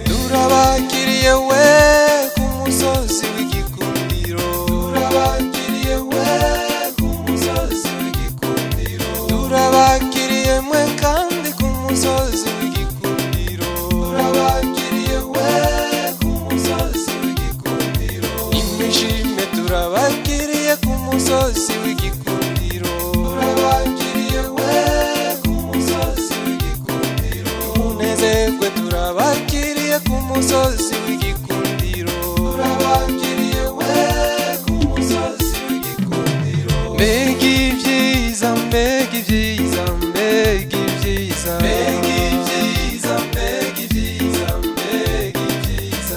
turabakiriye we ku musozi w'igikundiro turabakiriye we ku musozi w'igikundiro turabakiriye mwe kandi ku musozi w'igikundiro turabakiriye we ku musozi w'igikundiro imishime turabakiriye ku musozi w'igikundiro turabakiriye we ku musozi w'igikundiro munezerwe turabakiriye ku musozi w'igikundiro turabakiriye we ku musozi w'igikundiro mbega ibyiza mbega ibyiza mbega ibyiza mbega ibyiza mbega ibyiza mbega ibyiza